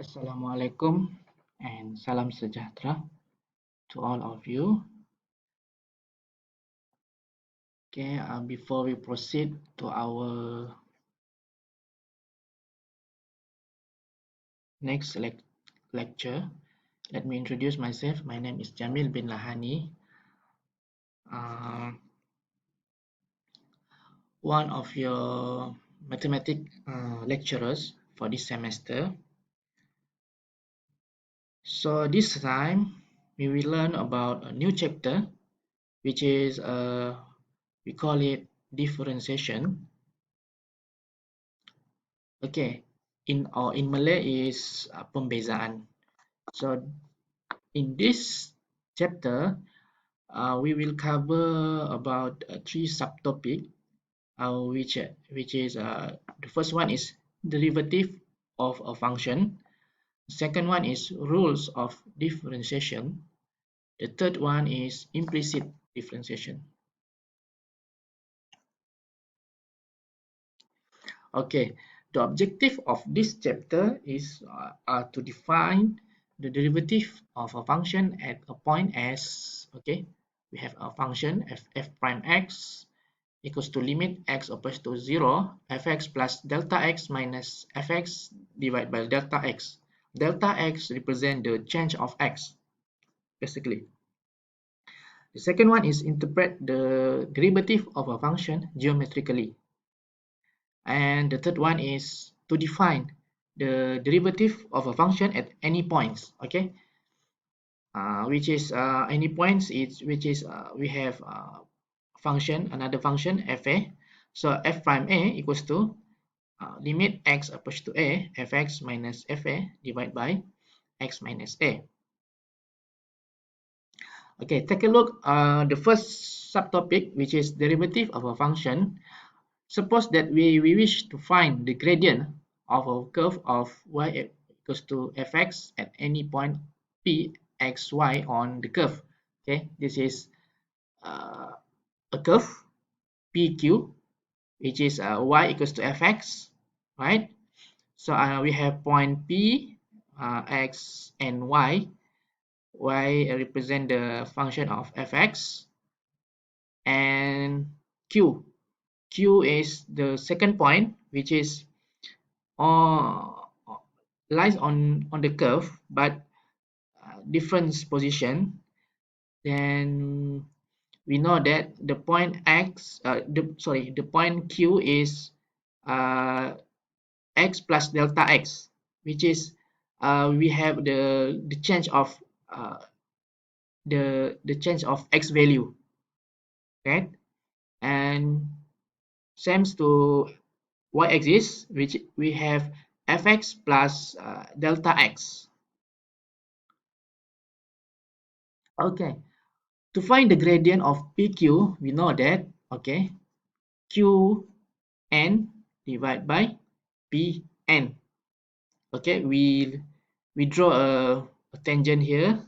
Assalamualaikum and salam sejahtera to all of you. Okay, before we proceed to our next lecture, let me introduce myself. My name is Jamil bin Lahani, one of your mathematics lecturers for this semester. So this time we will learn about a new chapter, which is we call it differentiation. Okay, in Malay is pembezaan. So in this chapter, we will cover about three subtopic, which is the first one is derivative of a function. Second one is rules of differentiation. The third one is implicit differentiation. Okay, the objective of this chapter is to define the derivative of a function at a point S. Okay, we have a function f prime x equals to limit x equals to 0, fx plus delta x minus fx divided by delta x. Delta x represent the change of x, basically. The second one is interpret the derivative of a function geometrically. And the third one is to define the derivative of a function at any points. Okay, which is any points which is we have another function fa. So f prime a equals to limit x approach to a fx minus fa divided by x minus a. Okay, take a look the first subtopic, which is derivative of a function. Suppose that we wish to find the gradient of a curve of y equals to fx at any point p x y on the curve. Okay, this is a curve pq, which is y equals to fx, right? So we have point p, x and y. Y represent the function of fx, and q. Q is the second point, which is uh, lies on the curve, but different position. Then we know that the point the point Q is x plus delta x, which is we have the change of the change of x value, right? And same to y-axis, which we have fx plus delta x. Okay, to find the gradient of PQ, we know that, okay, Qn divided by Pn. Okay, we draw a tangent here.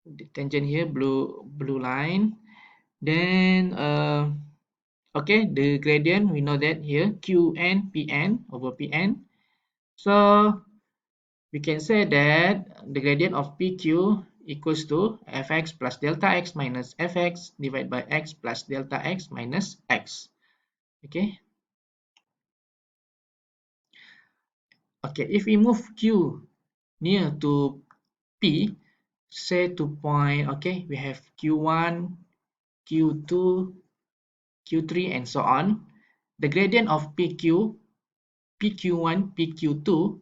The tangent here, blue line. Then, okay, the gradient, we know that here, Qn Pn over Pn. So we can say that the gradient of PQ equals to fx plus delta x minus fx divided by x plus delta x minus x. Okay. Okay, if we move Q near to P, say to point, okay, we have Q1, Q2, Q3, and so on. The gradient of PQ, PQ1, PQ2,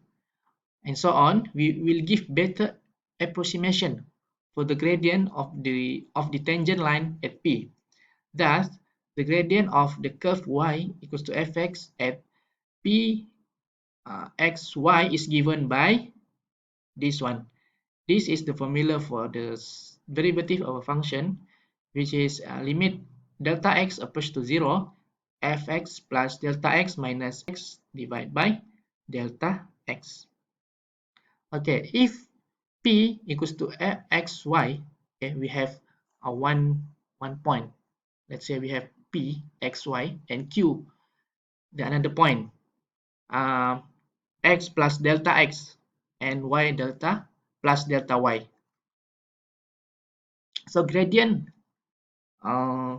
and so on, we will give better approximation for the gradient of the tangent line at P. Thus, the gradient of the curve y equals to fx at P xy is given by this one. This is the formula for the derivative of a function, which is limit delta x approach to 0, fx plus delta x minus x divided by delta x. Okay, if p equals to xy, okay, we have a one point. Let's say we have p xy and q, the another point. x plus delta x and y delta plus delta y. So gradient uh,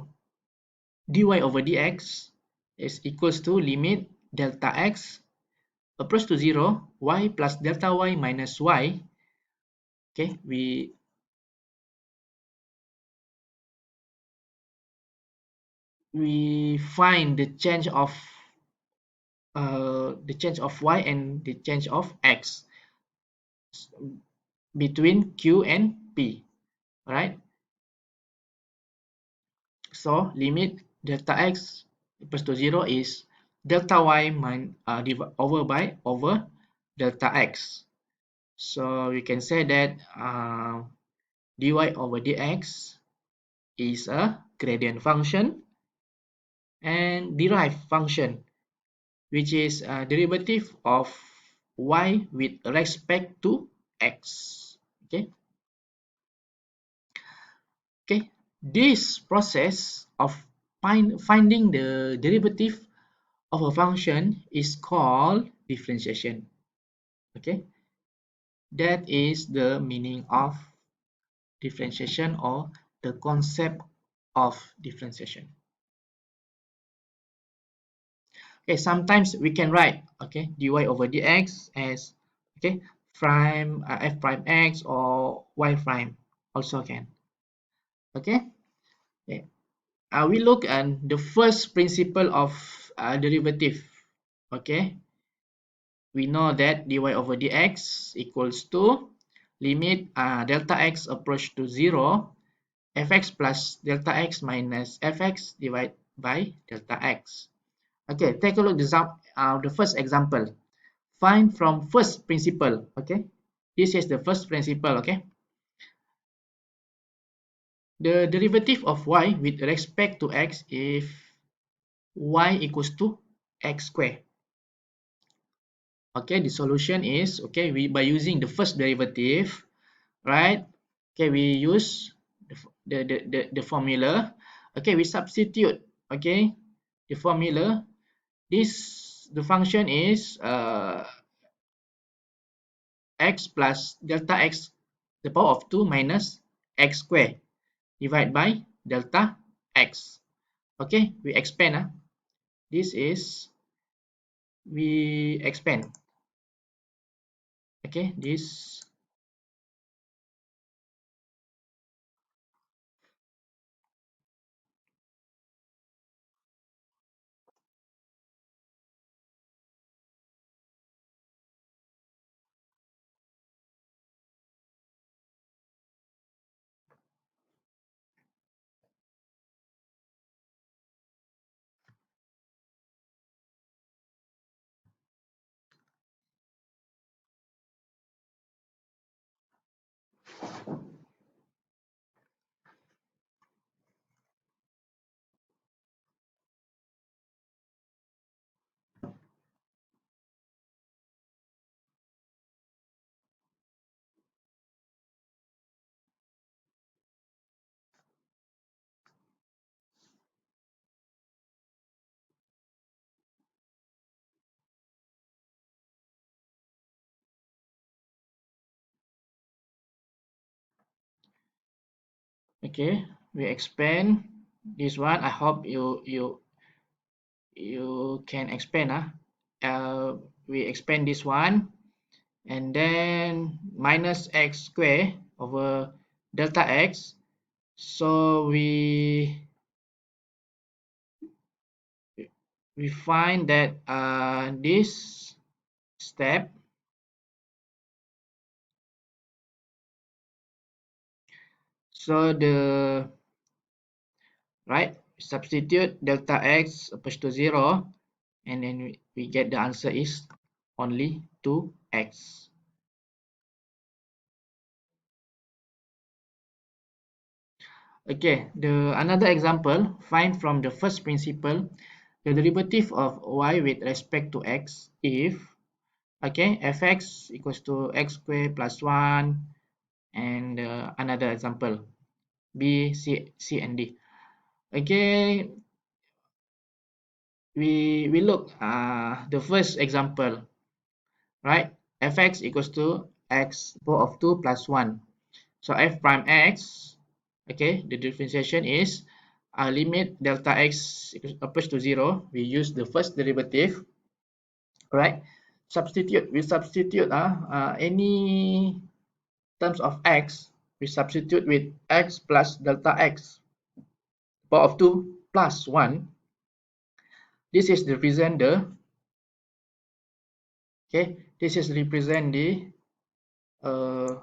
dy over dx is equals to limit delta x approach to 0, y plus delta y minus y. Okay, we find the change of y and the change of x between q and p. All right. So limit delta x equals to 0 is delta y over delta x. So we can say that dy over dx is a gradient function and derived function, which is a derivative of y with respect to x. Okay. Okay. This process of finding the derivative of a function is called differentiation. Okay, that is the meaning of differentiation or the concept of differentiation. Okay, sometimes we can write dy over dx as prime f prime x or y prime also can. Okay, okay. We look at the first principle of derivative. Okay, we know that dy over dx equals to limit delta x approach to 0 fx plus delta x minus fx divided by delta x. Okay, take a look at the first example. Find from first principle. Okay, this is the first principle. Okay, the derivative of y with respect to x if y equals to x squared. Okay, the solution is by using the first derivative, right? Okay, we use the formula. Okay, we substitute the formula. The function is x plus delta x the power of 2 minus x squared divided by delta x. Okay, we expand. This is we expand. Okay, this. Okay, we expand this one. I hope you can expand. We expand this one and then minus x square over delta x. So we find that this step, so the right substitute delta x equals to 0 and then we get the answer is only 2x. Okay, the another example, find from the first principle the derivative of y with respect to x if fx equals to x squared plus 1 and another example b c and d. Okay, we look the first example. right? Fx equals to x power of 2 plus 1. So f prime x, okay, the differentiation is limit delta x approach to 0. We use the first derivative, right? We substitute any terms of x, we substitute with x plus delta x power of 2 plus 1. This is represent the, okay, this is represent the uh,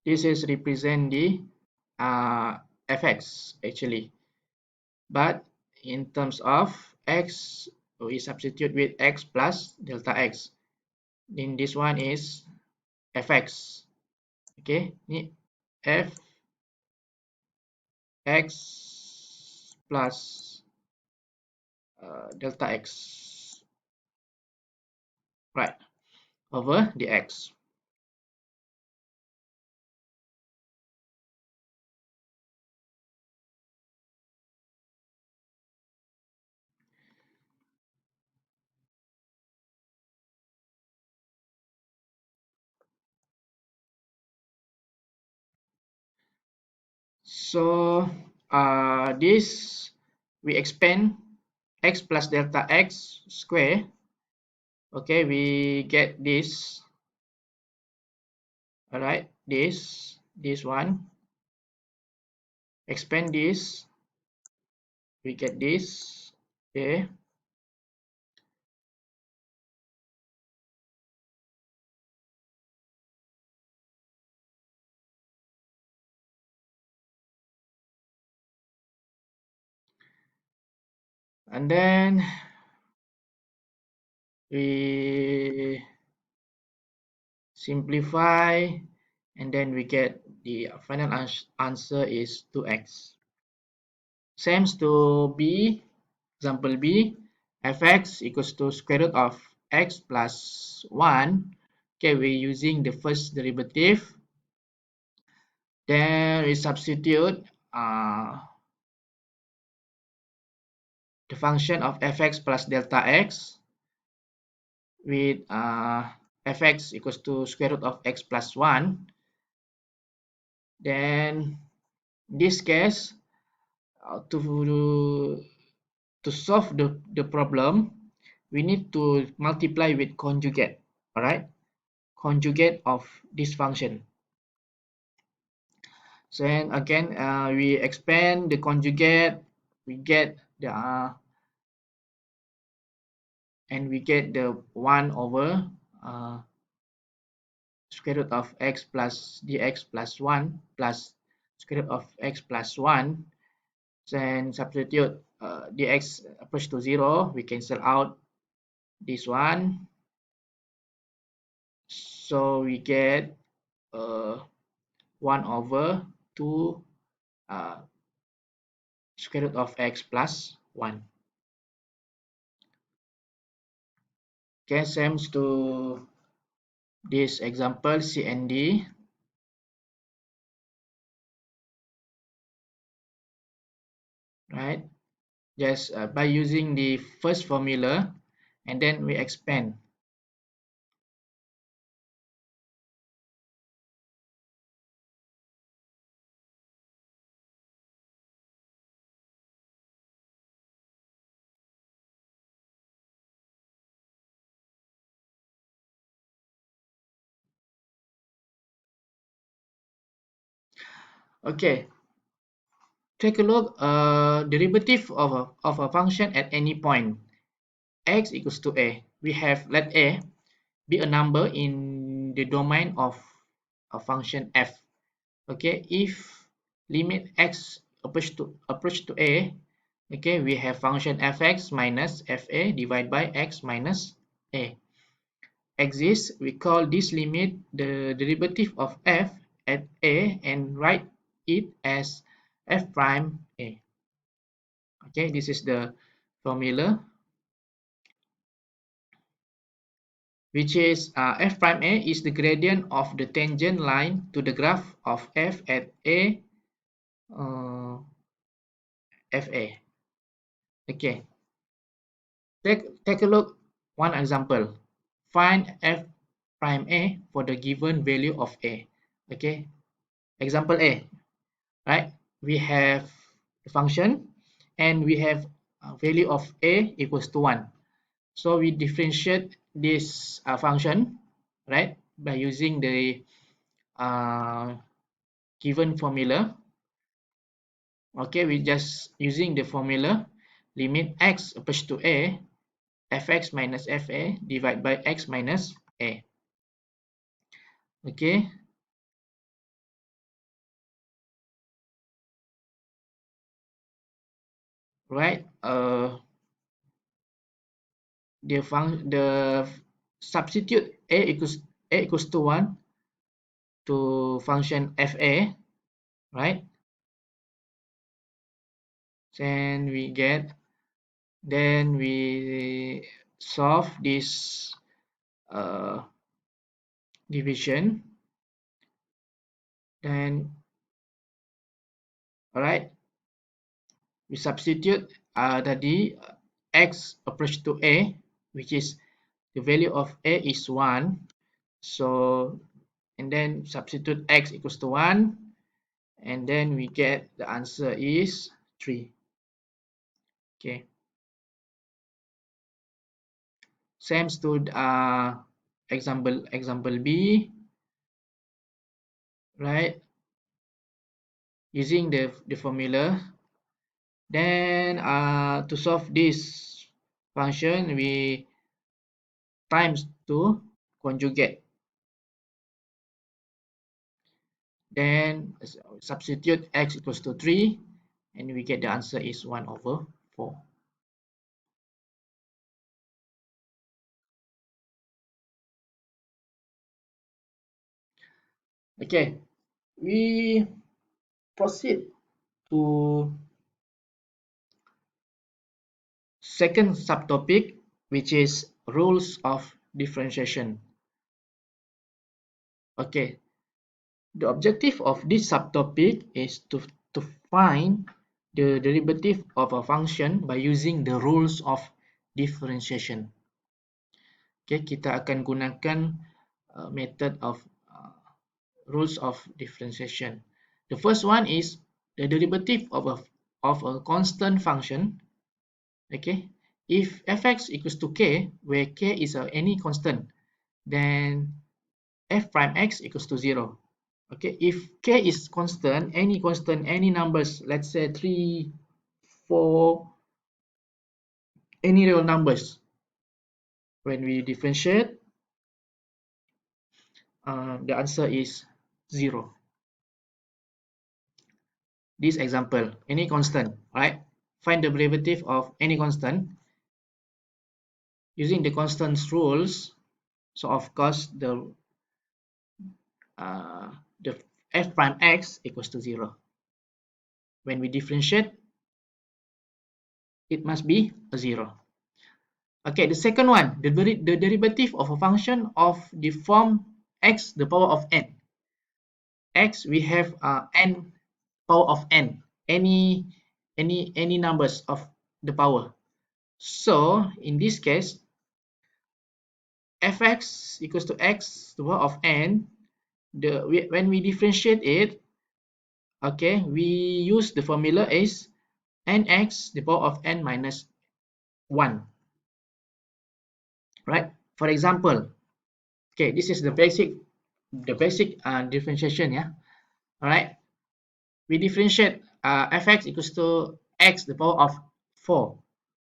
this is represent the fx actually, but in terms of x, we substitute with x plus delta x. In this one is fx, okay, ini fx plus delta x, right, over the x. So this we expand x plus delta x square. Okay, we get this. All right, this one. Expand this, we get this. Okay, and then we simplify, and then we get the final answer is 2x. Same to b, example b, fx equals to square root of x plus 1. Okay, we're using the first derivative. Then we substitute the function of fx plus delta x with fx equals to square root of x plus 1. Then in this case, to solve the problem, we need to multiply with conjugate, all right? Conjugate of this function. So then again, we expand the conjugate, we get the and we get the 1 over square root of x plus dx plus 1 plus square root of x plus 1. Then substitute dx approach to 0, we cancel out this one. So we get 1 over 2 square root of x plus 1. Okay, same to this example C and D. Right, just by using the first formula, and then we expand. Okay, take a look, derivative of a function at any point x equals to a. We have let a be a number in the domain of a function f. Okay, if limit x approach to a, okay, we have function fx minus fa divided by x minus a exists. We call this limit the derivative of f at a and write it as f prime a. Okay, this is the formula. which is f prime a is the gradient of the tangent line to the graph of f at a fa. Okay, take a look one example. Find f prime a for the given value of a. Okay, example a, right? We have the function and we have a value of a equals to 1. So we differentiate this function, right, by using the uh, given formula. Okay, we just using the formula limit x approach to a, fx minus fa divided by x minus a. Okay, right. The substitute a equals to 1 to function fa, right? Then we get, then we solve this uh, division. Then, all right, we substitute tadi x approach to a, which is the value of a is 1. So, and then substitute x equals to 1, and then we get the answer is 3. Okay, same to example B, right? Using the formula, then to solve this function, we times to conjugate. Then substitute x equals to 3, and we get the answer is 1/4. Okay, we proceed to second subtopic, which is rules of differentiation. Okay, the objective of this subtopic is to find the derivative of a function by using the rules of differentiation. Okay, kita akan gunakan method of rules of differentiation. The first one is the derivative of a constant function. Okay, if fx equals to k, where k is any constant, then f prime x equals to 0. Okay, if k is constant, any numbers, let's say 3, 4, any real numbers, when we differentiate, the answer is 0. This example, any constant, right? Find the derivative of any constant using the constants rules. So of course uh, the f prime x equals to 0. When we differentiate, it must be a 0. Okay, the second one, the derivative of a function of the form x the power of n. X, we have n power of n, any numbers of the power. So in this case, fx equals to x to the power of n. When we differentiate it, okay, we use the formula is nx the power of n minus 1, right? For example, okay, this is the basic differentiation, yeah. All right, we differentiate fx equals to x the power of 4,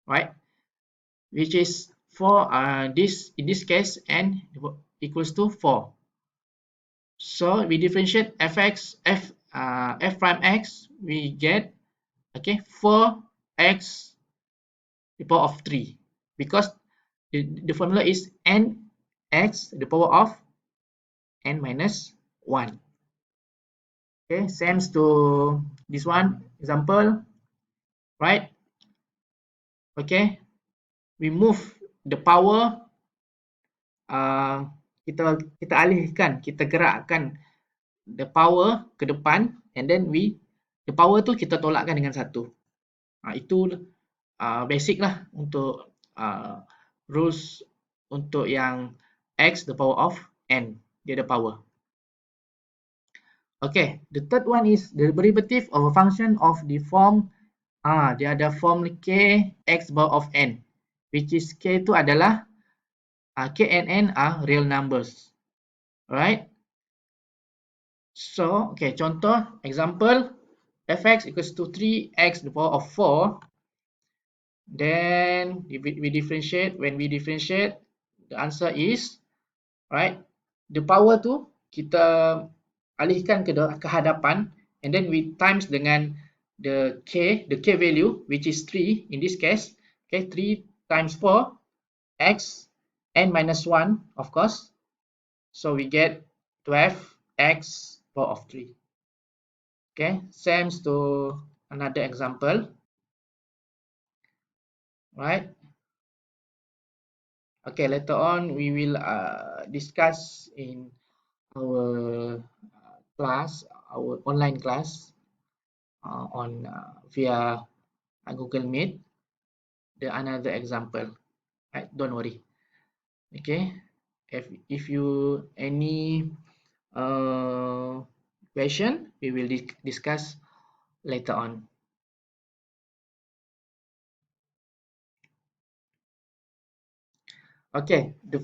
right? Which is 4, this in this case n equals to 4. So we differentiate f prime x, we get, okay, 4x the power of 3, because the formula is nx the power of n minus 1. Okay, same to this one example, right? Okay, we move the power kita alihkan, kita gerakkan the power ke depan, and then the power tu kita tolakkan dengan 1. Itu basic lah untuk rules untuk yang x the power of n, dia ada power. Okay, the third one is the derivative of a function of the form, dia ada form k x power of n, which is k itu adalah k and n are real numbers. Alright. So, okay, contoh, example, fx equals to 3x the power of 4. Then we differentiate. When we differentiate, the answer is, right, the power tu kita alihkan ke hadapan, and then we times dengan the k value, which is 3 in this case. Okay, 3 times 4, x, n minus 1, of course. So we get 12x power of 3. Okay, same to another example. Right. Okay, later on we will discuss in our class, our online class on via Google Meet, the another example. Right, don't worry. Okay, if you any question, we will discuss later on. Okay, the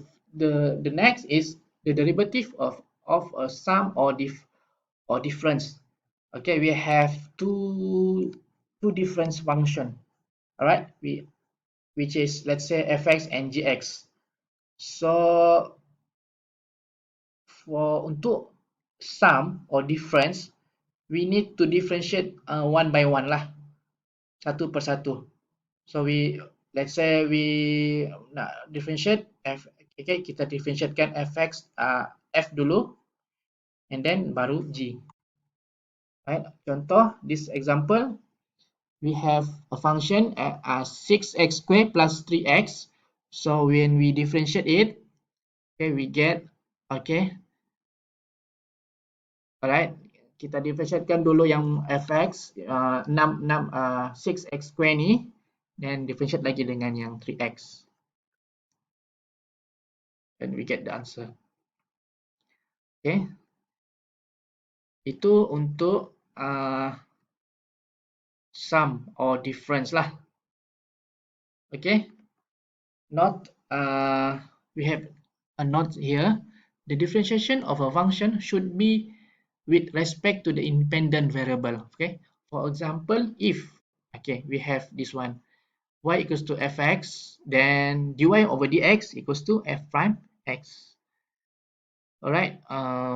next is the derivative of a sum or difference. Okay, we have two difference function. All right, which is, let's say, fx and gx. So untuk sum or difference, we need to differentiate one by one lah, satu per satu. So let's say we nak differentiate okay, kita differentiatekan fx f dulu, and then baru g. Right, contoh this example, we have a function 6x squared plus 3x. So when we differentiate it, okay, we get, okay, alright, kita differentiatekan dulu yang fx 6x squared ni, then differentiate lagi dengan yang 3x, and we get the answer. Okay, itu untuk sum or difference lah. Okay, note, we have a note here. The differentiation of a function should be with respect to the independent variable. Okay, for example, if, okay, we have this one, y equals to fx, then dy over dx equals to f prime x. Alright,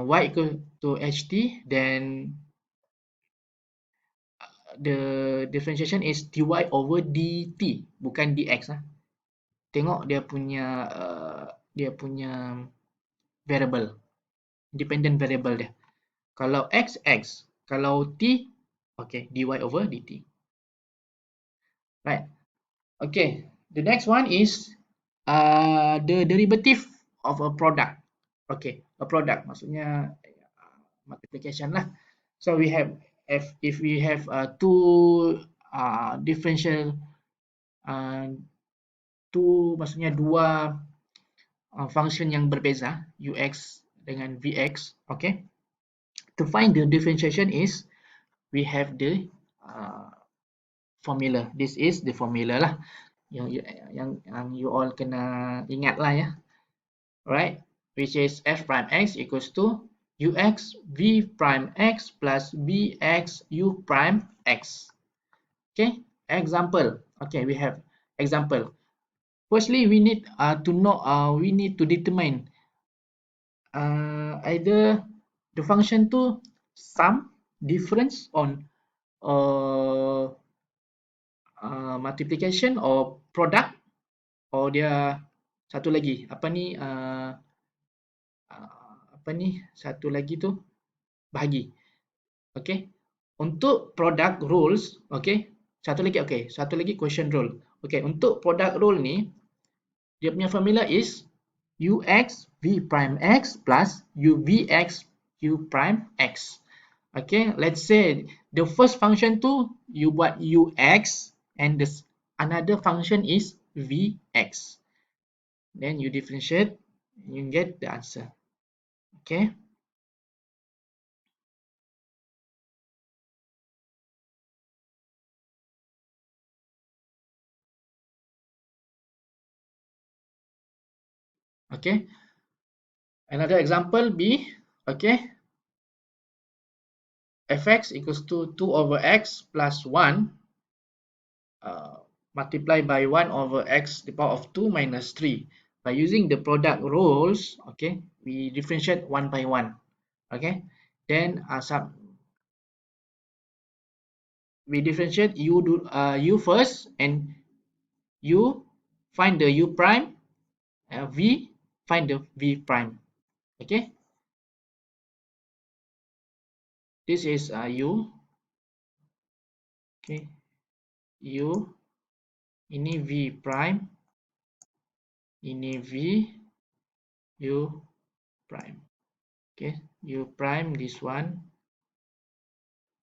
y equal to ht, then the differentiation is dy over dt, bukan dx lah. Tengok dia punya variable, independent variable dia. Kalau x, x. Kalau t, okay, dy over dt. Right. Okay, the next one is the derivative of a product. Okay, a product maksudnya multiplication lah. So we have, if we have two differential, maksudnya dua function yang berbeza, ux dengan vx. Okay, to find the differentiation is, we have the formula. This is the formula lah, yang you all kena ingat lah ya. Right, which is f prime x equals to ux v prime x plus vx u prime x. Okay, example. Okay, we have example. Firstly, we need to know, we need to determine either the function to sum, difference, on multiplication or product, or dia satu lagi apa ni satu lagi tu bahagi. Okay, untuk product rules, okay, satu lagi question rule. Okay, untuk product rule ni, dia punya formula is ux v prime x plus u vx u prime x. Okay, let's say the first function tu you buat ux and this another function is vx. Then you differentiate, you get the answer. Okay. Okay. Another example B. Okay. Fx equals to 2 over x plus 1 multiplied by 1 over x to the power of 2 minus 3. By using the product rules, okay, we differentiate one by one. Okay. Then we differentiate u first and u find the u prime, v find the v prime. Okay. This is u. Okay. U ini v prime, ini v u prime. Okay, u prime this one,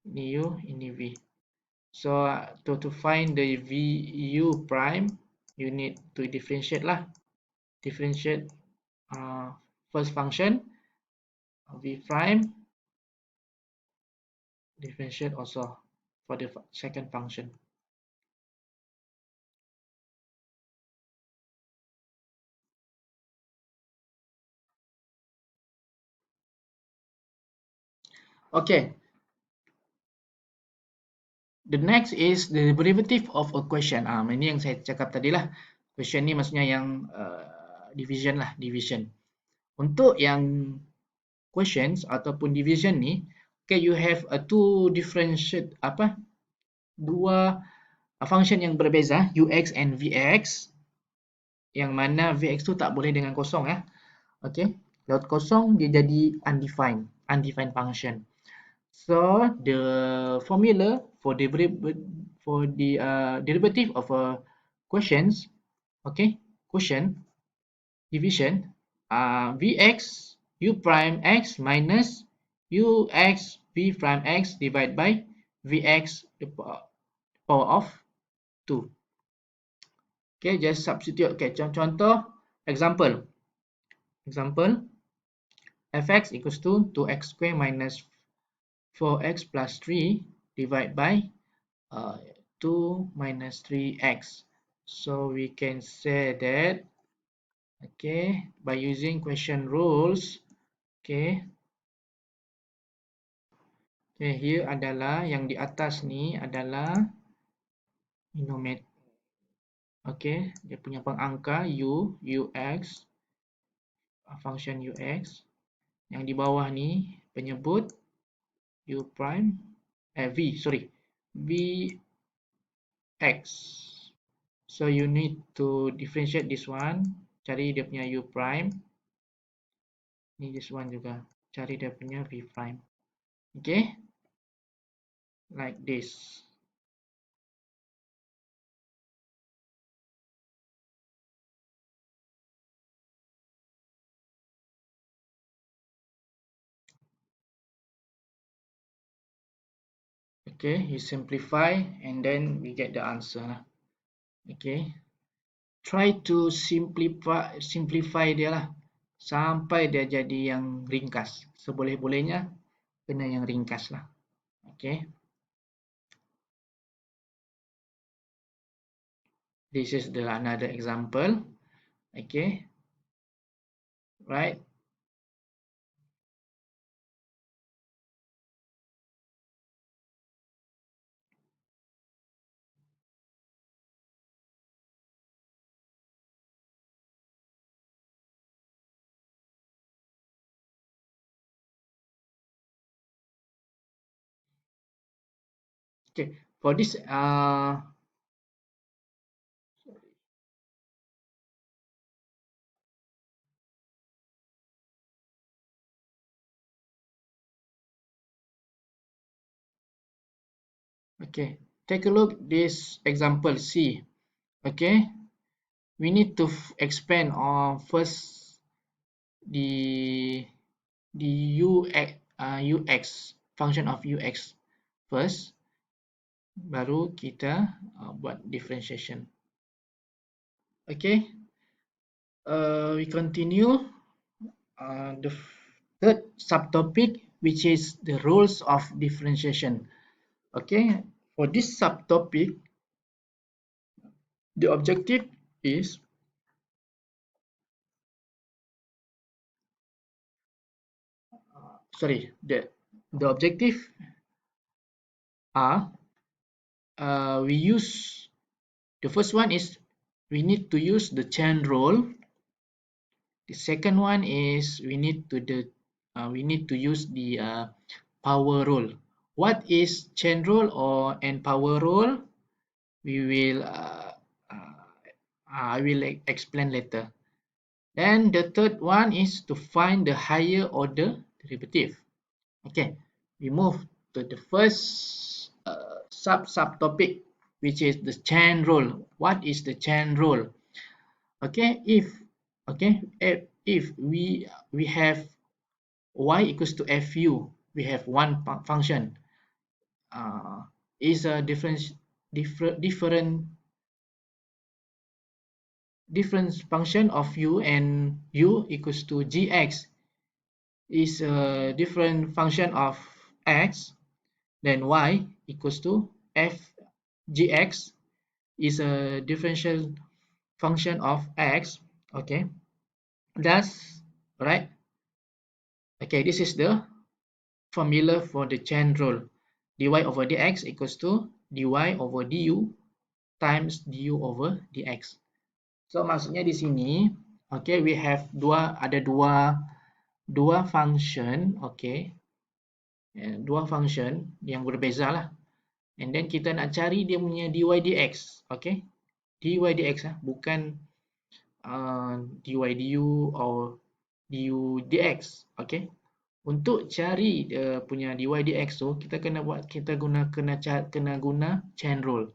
ini u, ini v. So to find the v u prime, you need to differentiate lah. Differentiate first function v prime. Differentiate also for the second function. Okay. The next is the derivative of a question. Ini yang saya cakap tadi lah. Question ni maksudnya yang division lah, division. Untuk yang questions ataupun division ni, okay, you have two differentiate dua function yang berbeza, ux and vx, yang mana vx tu tak boleh dengan kosong ya. Okay, laut kosong dia jadi undefined function. So the formula for the derivative of a questions, okay, quotient division, vx u prime x minus ux v prime x divided by vx the power of 2. Okay, just substitute. Okay, contoh example fx equals to 2x square minus 4x plus 3 divided by 2 minus 3x. So we can say that, okay, by using question rules, okay, here adalah yang di atas ni adalah denominator, okay, dia punya pengangka ux, function ux, yang di bawah ni penyebut u prime, vx. So you need to differentiate this one, cari dia punya u prime. Ni this one juga, cari dia punya v prime. Okay, like this. Okay, you simplify and then we get the answer. Okay, try to simplify dia lah sampai dia jadi yang ringkas. Seboleh-bolehnya kena yang ringkas lah. Okay, this is another example. Okay, right. Okay, for this okay, take a look this example C. Okay, we need to expand on first the ux function of ux first, baru kita buat differentiation. Okay, we continue the third subtopic, which is the rules of differentiation. Okay, for this subtopic, the objective is the objective are we use the first one is we need to use the chain rule. The second one is we need to use the power rule. What is chain rule and power rule? We will I will explain later. Then the third one is to find the higher order derivative. Okay, we move to the first subtopic, which is the chain rule. What is the chain rule? Okay, if we have y equals to fu, we have one function is a different function of u, and u equals to gx is a different function of x, then y equals to f gx is a differential function of x. Okay, that's right. Okay, this is the formula for the chain rule. Dy over dx equals to dy over du times du over dx. So maksudnya di sini, okay, we have ada dua function, okay, dua function yang berbeza lah. And then kita nak cari dia punya dy dx, okay, dy dx bukan dy du or du dx, okay. Untuk cari punya dy dx tu kita kena guna chain rule.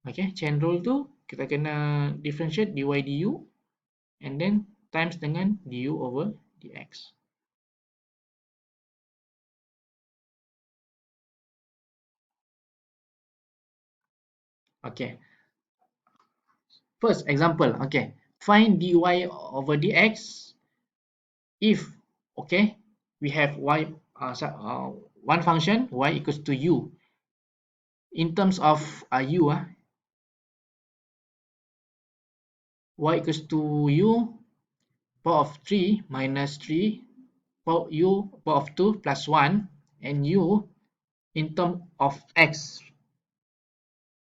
Okay, chain rule tu kita kena differentiate dy du and then times dengan du over dx. Okay, first example, okay, find dy over dx if, okay, we have one function y equals to u. In terms of u, y equals to u power of 3 minus 3 u power of 2 plus 1, and u in terms of x,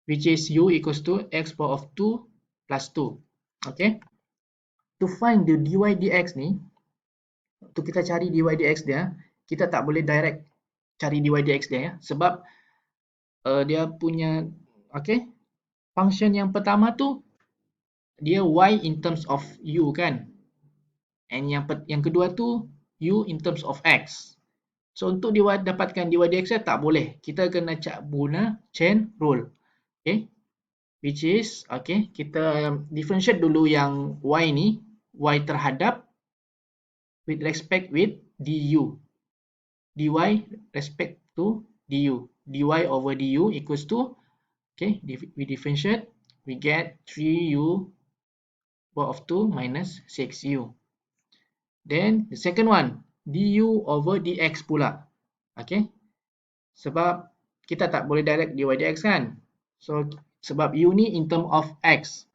which is u equals to x power of 2 plus 2. Okay, to find the dy dx ni, untuk kita cari dy dx dia, kita tak boleh direct cari dy dx dia, sebab dia punya, okay, function yang pertama tu dia y in terms of u kan, and yang kedua tu u in terms of x. So untuk dapatkan dy dx tak boleh, kita kena guna chain rule. Okay, which is, okay, kita differentiate dulu yang y ni, y terhadap with respect with du, dy respect to du, dy over du equals to, okay, we differentiate, we get 3u power of 2 minus 6u. Then the second one, du over dx pula. Okay, sebab kita tak boleh direct dy dx kan, so sebab u ni in term of x,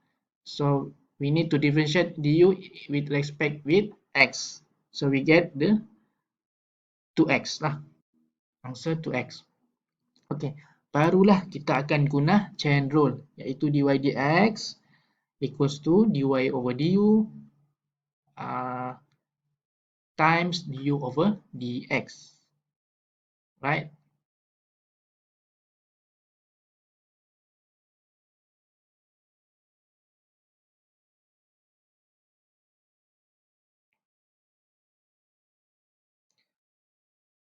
so we need to differentiate du with respect with x, so we get the 2x lah, answer 2x. Okay, barulah kita akan guna chain rule, iaitu dy dx equals to dy over du times du over dx, right?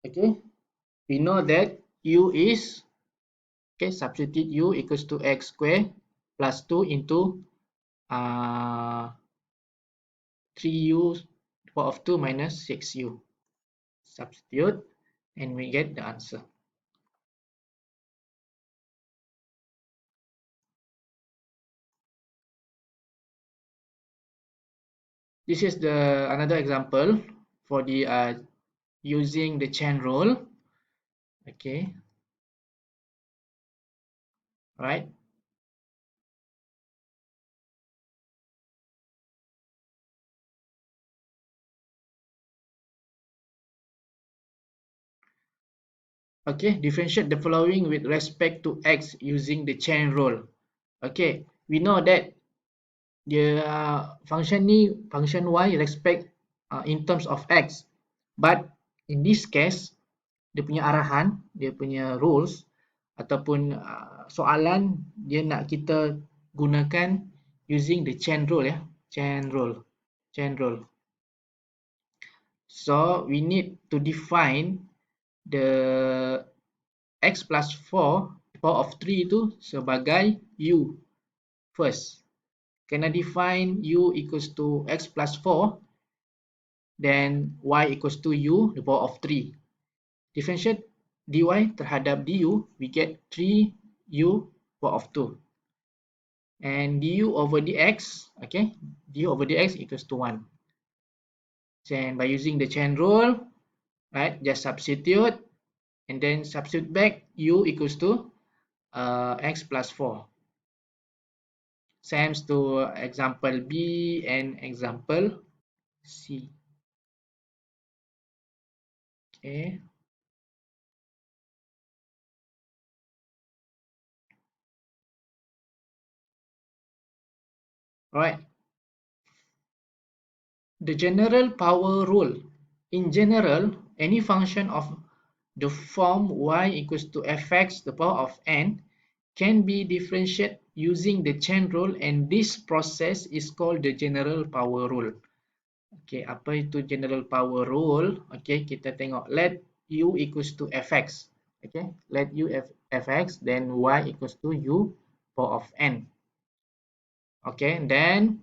Okay, we know that u is, okay, substitute u equals to x square plus 2 into 3u power of 2 minus 6u. Substitute and we get the answer. This is the another example for the using the chain rule. Okay, right. Okay, differentiate the following with respect to x using the chain rule. Okay, we know that the function ni, function y respect in terms of x, but in this case dia punya arahan, dia punya rules ataupun soalan dia nak kita gunakan using the chain rule ya, chain rule. So we need to define the x plus 4 power of 3 itu sebagai u first. Kena define u equals to x plus 4, then y equals to u the power of 3. Differentiate dy terhadap du, we get 3u power of 2. And du over dx, okay, du over dx equals to 1. And by using the chain rule, right, just substitute and then substitute back u equals to x plus 4. Same to example B and example C. Okay. Alright. The general power rule. In general, any function of the form y equals to fx the power of n can be differentiated using the chain rule, and this process is called the general power rule. Okay, apa itu general power rule? Okay, kita tengok. Let u equals to fx. Okay, let u fx, then y equals to u power of n. Okay, then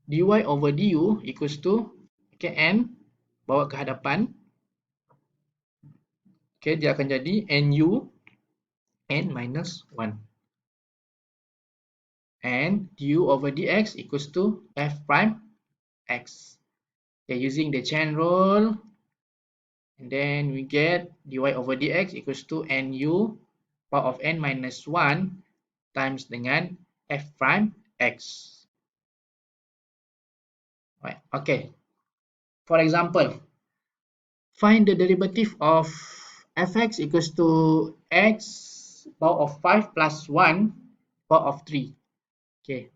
dy over du equals to, okay, n bawa ke hadapan. Okay, dia akan jadi nu n minus 1. And du over dx equals to f prime x. Okay, using the chain rule, and then we get dy over dx equals to nu power of n minus 1 times dengan f prime x. Right. Okay. For example, find the derivative of fx equals to x power of 5 plus 1 power of 3. Okay.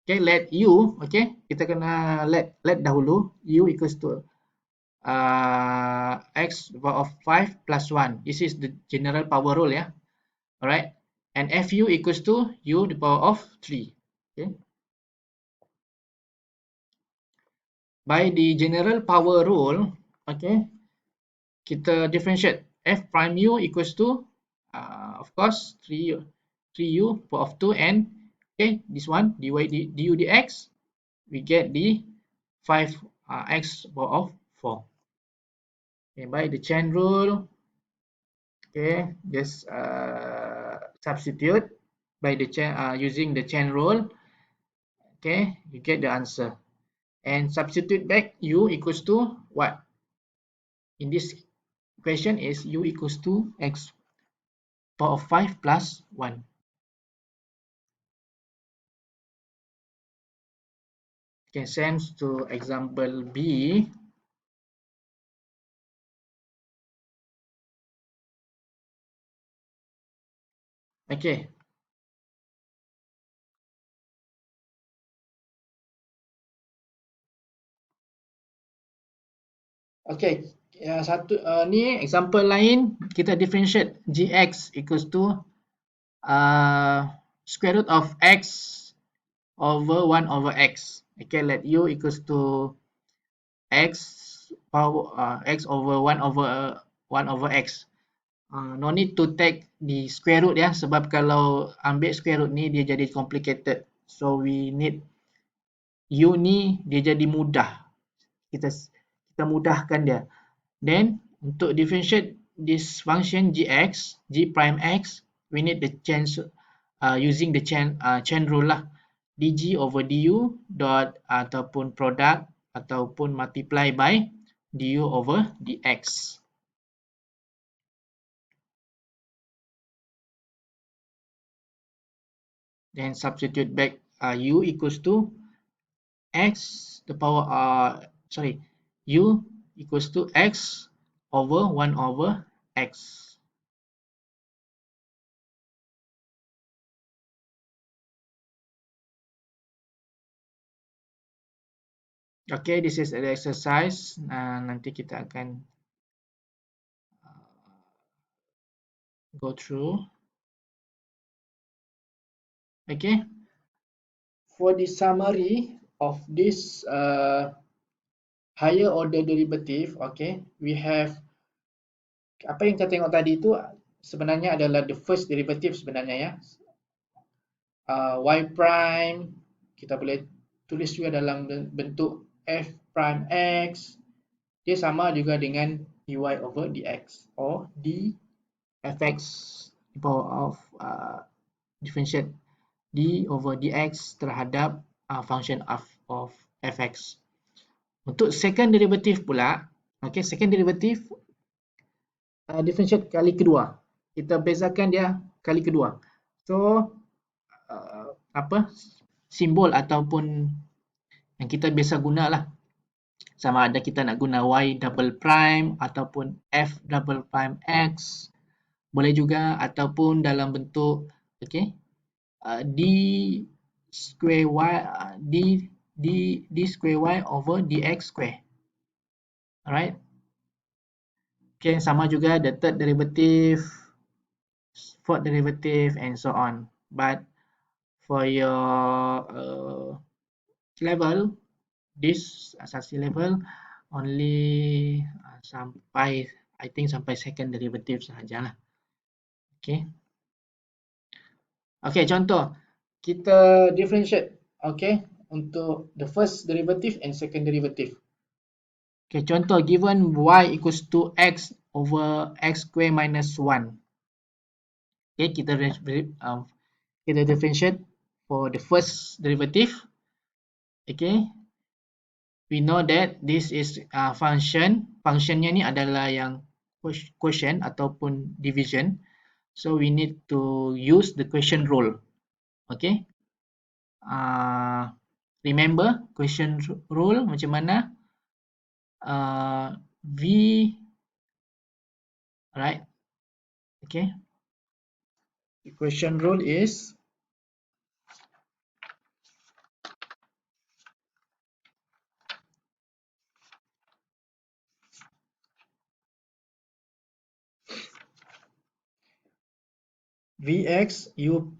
Okay, let u, okay, kita kena let dahulu u equals to x power of 5 plus 1. This is the general power rule, yeah. Alright. And fu equals to u the power of 3. Okay. By the general power rule, okay, kita differentiate f prime u equals to of course 3u power of 2, and okay, this one du dx, we get the 5 x power of 4. Okay, by the chain rule, okay, just substitute by the chain using the chain rule. Okay, you get the answer, and substitute back u equals to what? In this question is u equals to x power of 5 plus 1. Okay, same to example B. Okay. Okay, satu ni example lain, kita differentiate gx equals to square root of x over 1 over x. Okay, let u equals to x power x over 1 over x. No need to take the square root ya, sebab kalau ambil square root ni dia jadi complicated. So we need u ni dia jadi mudah. kita mudahkan dia. Then untuk differentiate this function gx, g prime x, we need the using the chain rule lah. dg over du dot ataupun product ataupun multiply by du over dx. Then substitute back u equals to x the power u equals to x over 1 over x. Okay, this is the exercise. Nanti kita akan go through. Okay, for the summary of this higher order derivative, okay, we have apa yang kita tengok tadi itu sebenarnya adalah the first derivative sebenarnya ya. Y prime kita boleh tulis juga dalam bentuk f prime x, dia sama juga dengan dy over dx or d fx power of differentiate d over dx terhadap function of fx. Untuk second derivative pula, okay, second derivative differentiate kali kedua. Kita bezakan dia kali kedua. So simbol ataupun yang kita biasa gunalah, sama ada kita nak guna y double prime ataupun f double prime x, boleh juga, ataupun dalam bentuk okay, d square y d square y over dx square. Alright. Okay, sama juga the third derivative, fourth derivative and so on. But for your level, this asasi level only sampai I think sampai second derivative sahajalah. Okay. Okay, contoh kita differentiate, okay, untuk the first derivative and second derivative. Okay, contoh given y equals to x over x square minus 1. Okay, kita differentiate for the first derivative. Okay, we know that this is function. Functionnya ni adalah yang quotient ataupun division. So we need to use the quotient rule. Okay. Remember quotient rule macam mana? V, right? Okay. The quotient rule is Vx u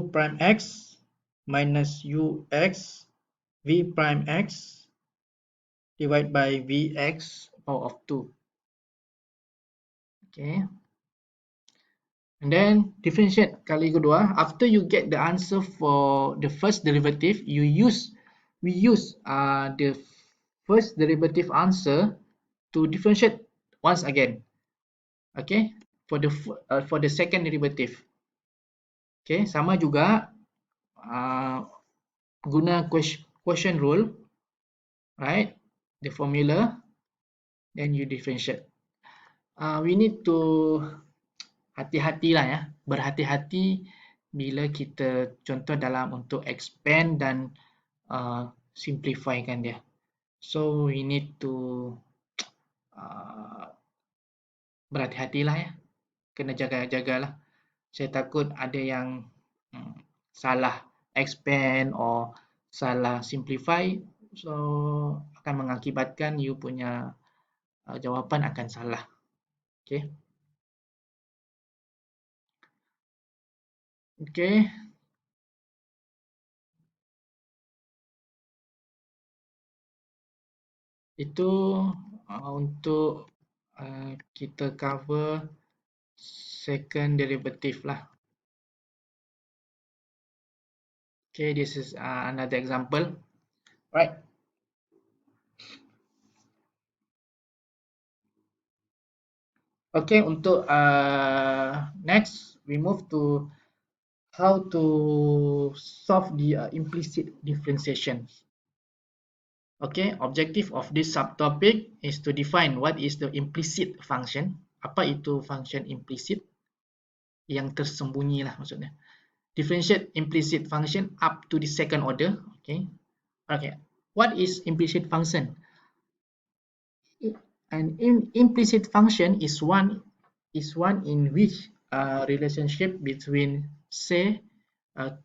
prime x minus ux v prime x divided by vx power of 2. Okay. And then differentiate kali kedua. After you get the answer for the first derivative, we use the first derivative answer to differentiate once again. Okay, for the second derivative. Okay, sama juga guna quotient rule, right? The formula, then you differentiate. We need to hati-hatilah ya, berhati-hati bila kita contoh dalam untuk expand dan simplify kan dia. So we need to berhati-hatilah ya, kena jaga-jagalah. Saya takut ada yang salah expand or salah simplify, so akan mengakibatkan you punya jawapan akan salah. Okay. Okay. Itu untuk kita cover second derivative lah. Okay, this is another example. Right. Okay, untuk next we move to how to solve the implicit differentiation. Okay, objective of this subtopic is to define what is the implicit function. Apa itu function implicit? Yang tersembunyi lah maksudnya. Differentiate implicit function up to the second order. Okay. Okay. What is implicit function? An implicit function is one in which a relationship between, say,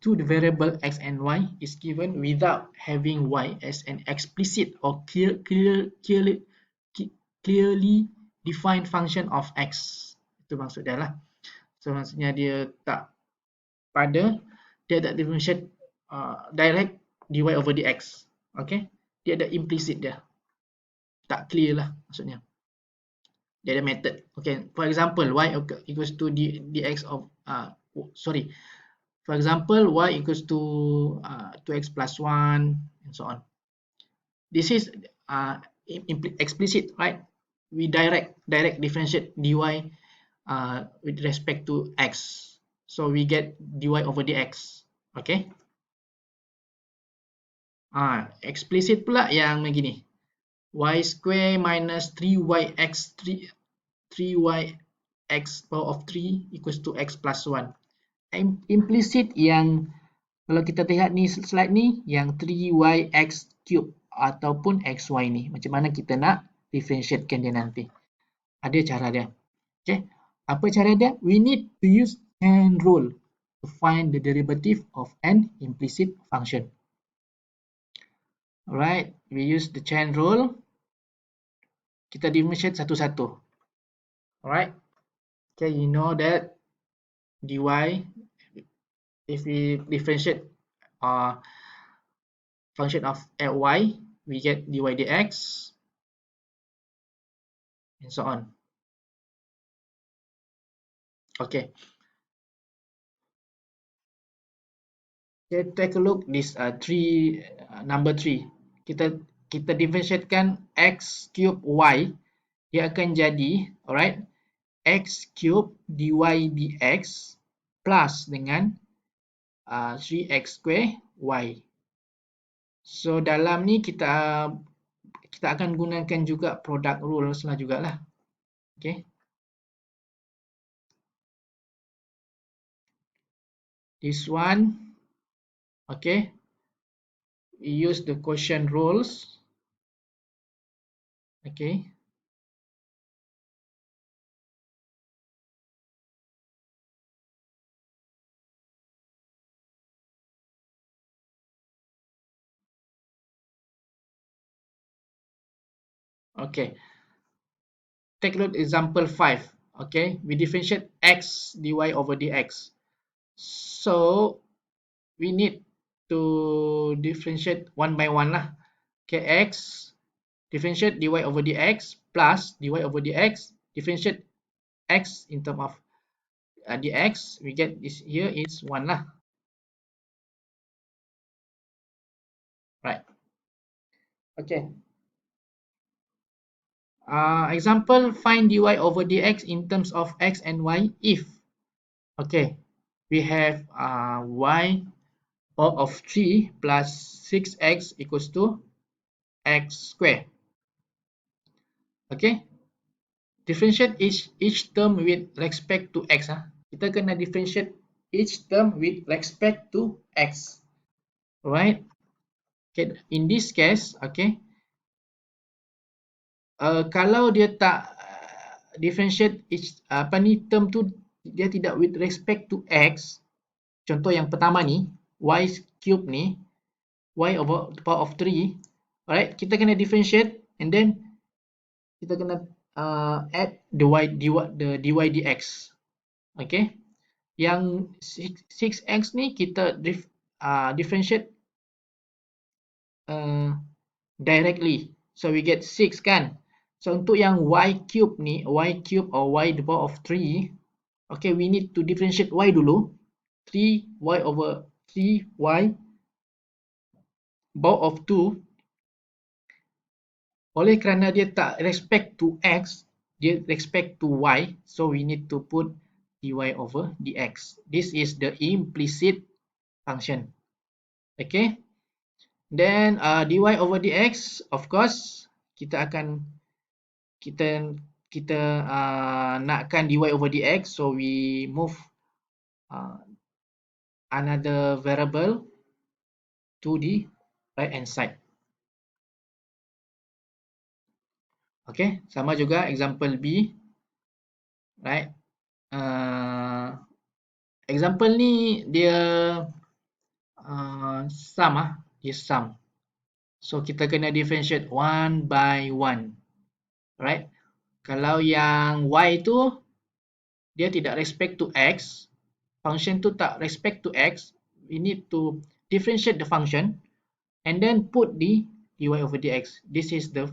two variable x and y is given without having y as an explicit or clearly defined function of x. Itu maksud dia lah. So maksudnya dia tak differentiate direct dy over dx. Okay, dia ada implicit dia, tak clear lah maksudnya. Dia ada method. Okay, for example, y equals to dx of for example, y equals to 2x plus 1 and so on. This is explicit, right? We direct differentiate dy with respect to x. So we get dy over dx. Okay. Explicit pula yang begini. Y square minus 3yx 3yx power of 3 equals to x plus 1. Implicit yang kalau kita lihat ni slide ni yang 3yx cube ataupun xy ni. Macam mana kita nak differentiatekan dia nanti. Ada cara dia. Okay. Apa cara dia? We need to use chain rule to find the derivative of an implicit function. Alright, we use the chain rule. Kita differentiate satu-satu. Alright. Okay, you know that dy, if we differentiate function of y, we get dy dx, and so on. Okay. Okay, take a look this number 3. Kita differentiatekan x cube y, dia akan jadi, alright, x cube dy dx plus dengan 3x square y. So dalam ni kita akan gunakan juga product rules lah jugalah. Okay. This one, okay, we use the quotient rules. Okay. Okay. Take a look example 5. Okay, we differentiate x dy over dx. So we need to differentiate one by one lah. Okay, x differentiate dy over dx plus dy over dx differentiate x in terms of dx. We get this here is 1 lah. Right. Okay. Example, find dy over dx in terms of x and y if, okay, we have y power of 3 plus 6x equals to x square. Okay, differentiate each term with respect to x. Kita kena differentiate each term with respect to x. Alright. Okay, in this case, okay, kalau dia tak differentiate each term tu dia tidak with respect to x. Contoh yang pertama ni, y cube ni, y over the power of 3. Alright, kita kena differentiate and then kita kena add the dy dx. Okay, yang 6x ni kita differentiate directly, so we get 6 kan. So untuk yang y cube ni, y cube or y the power of 3, okay, we need to differentiate y dulu. 3y over 3y power of 2. Oleh kerana dia tak respect to x, respect to y, so we need to put dy over dx. This is the implicit function. Okay, then dy over dx, of course kita akan kita kita nakkan dy over dx, so we move uh, another variable to the right hand side. Okay, sama juga example B, right? Example ni dia sum dia sum. So kita kena differentiate one by one, right? Kalau yang y tu dia tidak respect to x, function tu tak respect to x, we need to differentiate the function and then put the dy over dx. This is the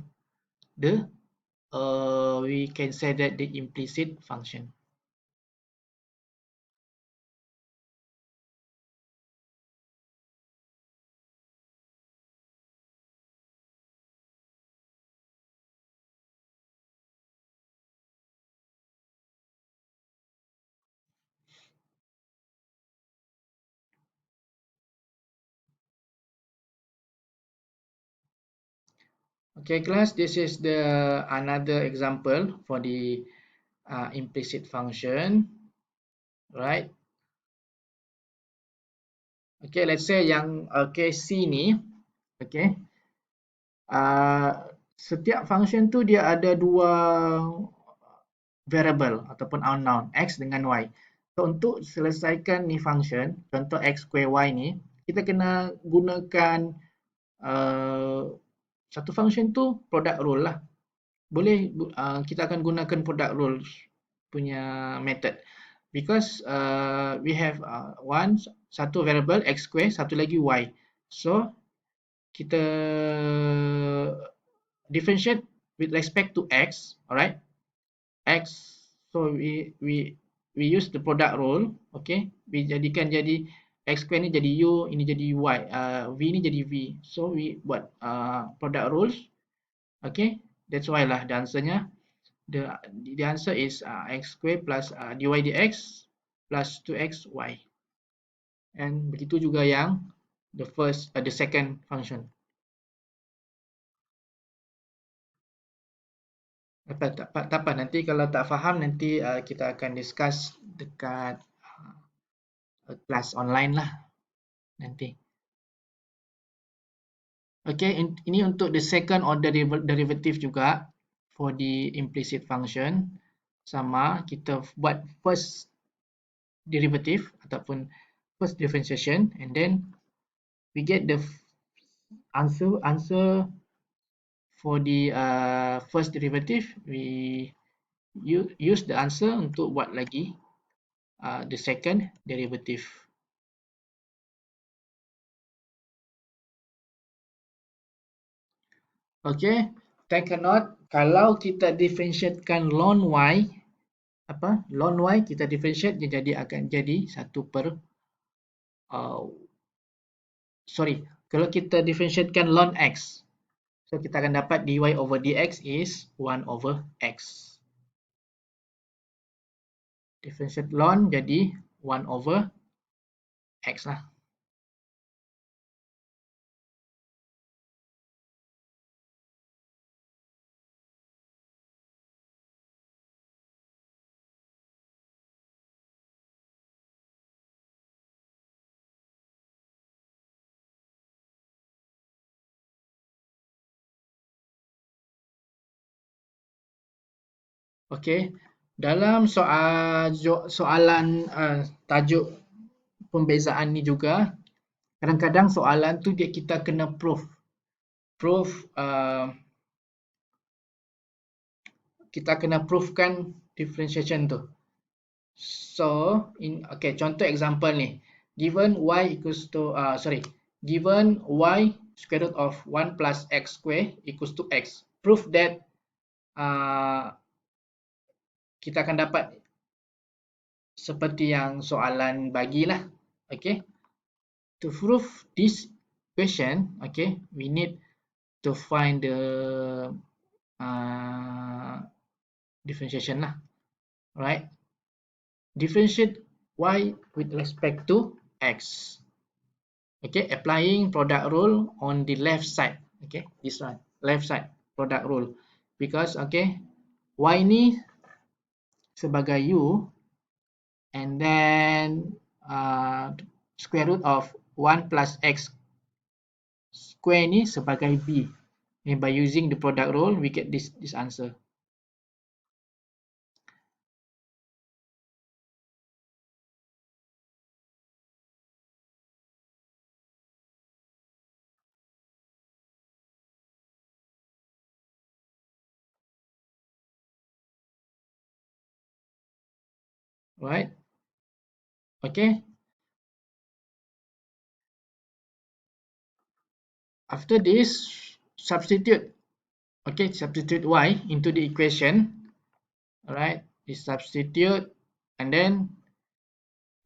we can say that the implicit function. Okay, class, this is the another example for the implicit function, right? Okay, let's say yang C ni, okay, setiap function tu dia ada dua variable ataupun unknown, x dengan y. So untuk selesaikan ni function, contoh x square y ni, kita kena gunakan satu function tu product rule lah. Boleh kita akan gunakan product rules punya method, because we have satu variable x square, satu lagi y. So kita differentiate with respect to x, alright? X, so we use the product rule, okay? We jadikan jadi x square ni jadi u, ini jadi y, v ni jadi v. So we buat product rules, okay? That's why lah the answernya, the answer is x square plus dy dx plus 2xy. And begitu juga yang the second function. Tak apa, nanti kalau tak faham nanti kita akan discuss dekat kelas online lah nanti. Okay, ini untuk the second order derivative juga for the implicit function. Sama, kita buat first derivative ataupun first differentiation, and then we get the answer for the first derivative. We use the answer untuk buat lagi the second derivative. Okay, take a note, kalau kita differentiatekan ln y, ln y kita differentiate, dia akan jadi 1 per kalau kita differentiatekan ln x, so kita akan dapat dy over dx is 1 over x. Differentiate ln jadi 1 over x lah. Okey, dalam soalan tajuk pembezaan ni juga, kadang-kadang soalan tu kita kena proof kita kena proofkan differentiation tu. So contoh example ni, given y equals to given y square root of 1 plus x square equals to x, prove that kita akan dapat seperti yang soalan bagilah. Okay, to prove this question, okay, we need to find the differentiation lah, right? Differentiate y with respect to x. Okay, applying product rule on the left side. Okay, this one, left side product rule. Because okay, y ni sebagai u, and then square root of 1 plus x square ni sebagai b. And by using the product rule, we get this answer. Right? Okay. After this, substitute. Okay, substitute y into the equation. Alright, we substitute, and then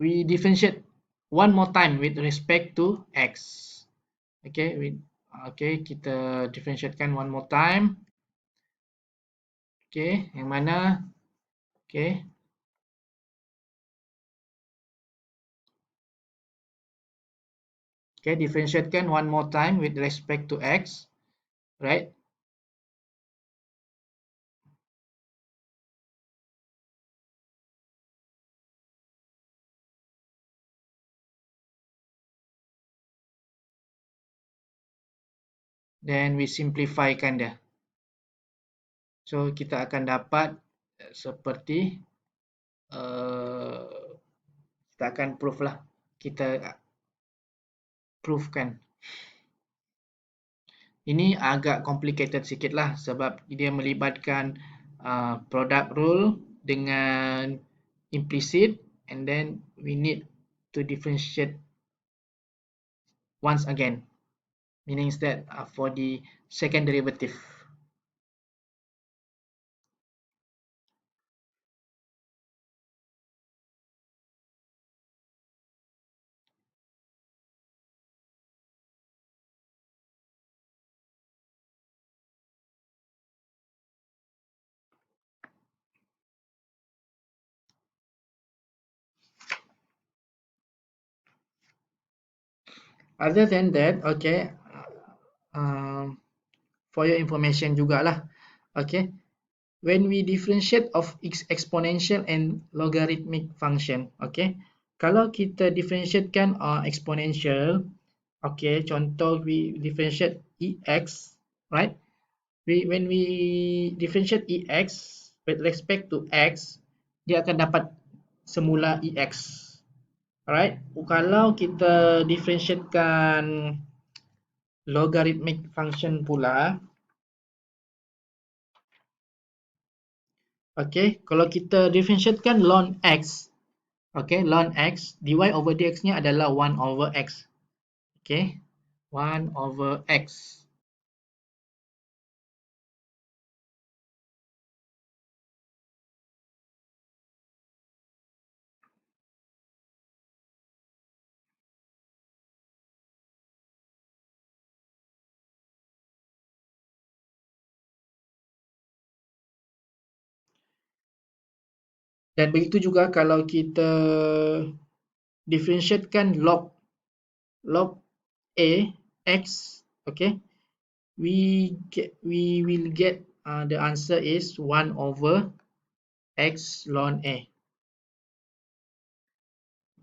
we differentiate one more time with respect to x. Okay, kita differentiatekan one more time. Okay, yang mana? Okay. Okay, differentiatekan one more time with respect to x, right? Then we simplifykan dia. So kita akan dapat seperti kita akan proof lah. Kita proofkan. Ini agak complicated sikit lah sebab dia melibatkan product rule dengan implicit, and then we need to differentiate once again, meaning that for the second derivative. Other than that, okay, for your information jugalah, okay, when we differentiate of exponential and logarithmic function, okay, kalau kita differentiatekan exponential, okay, contoh we differentiate ex, right? When we differentiate ex with respect to x, dia akan dapat semula ex. Alright, kalau kita differentiatekan logarithmic function pula, okay, kalau kita differentiatekan ln x, okay, ln x, dy over dx-nya adalah 1 over x. Okay, 1 over x. Dan begitu juga kalau kita differentiatekan log a x, okay, we will get the answer is 1 over x ln a.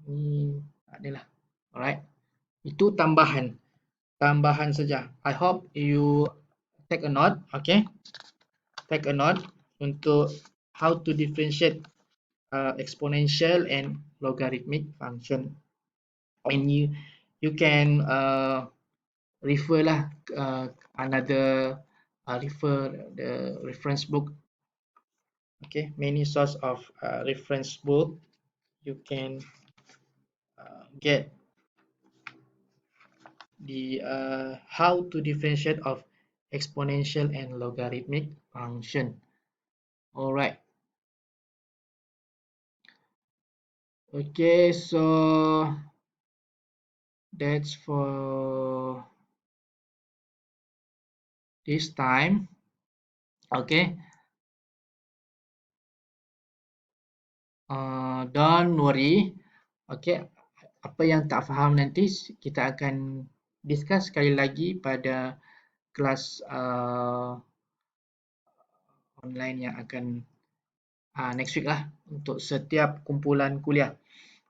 Ini adalah, alright, itu tambahan saja. I hope you take a note, okay, take a note untuk how to differentiate exponential and logarithmic function. And you can refer lah another refer the reference book. Okay, many source of reference book you can get the how to differentiate of exponential and logarithmic function. All right. Okay, so that's for this time. Okay, Don't worry. Okay, apa yang tak faham nanti kita akan discuss sekali lagi pada kelas online yang akan next week lah untuk setiap kumpulan kuliah.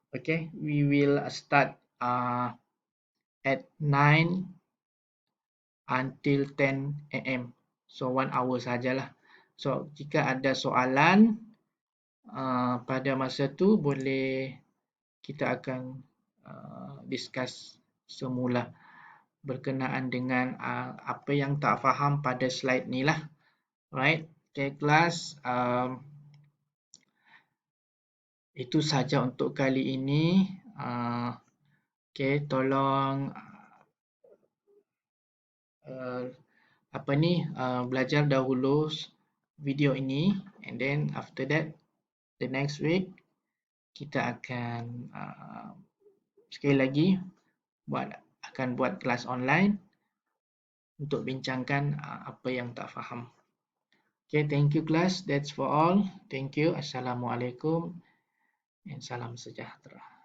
Okay, we will start at 9 until 10 AM. So 1 hour sajalah. So jika ada soalan pada masa tu boleh kita akan discuss semula berkenaan dengan apa yang tak faham pada slide ni lah. Right, okay kelas, itu saja untuk kali ini. Okay, tolong belajar dahulu video ini, and then after that the next week kita akan sekali lagi buat kelas online untuk bincangkan apa yang tak faham. Okay, thank you class. That's for all. Thank you. Assalamualaikum and salam sejahtera.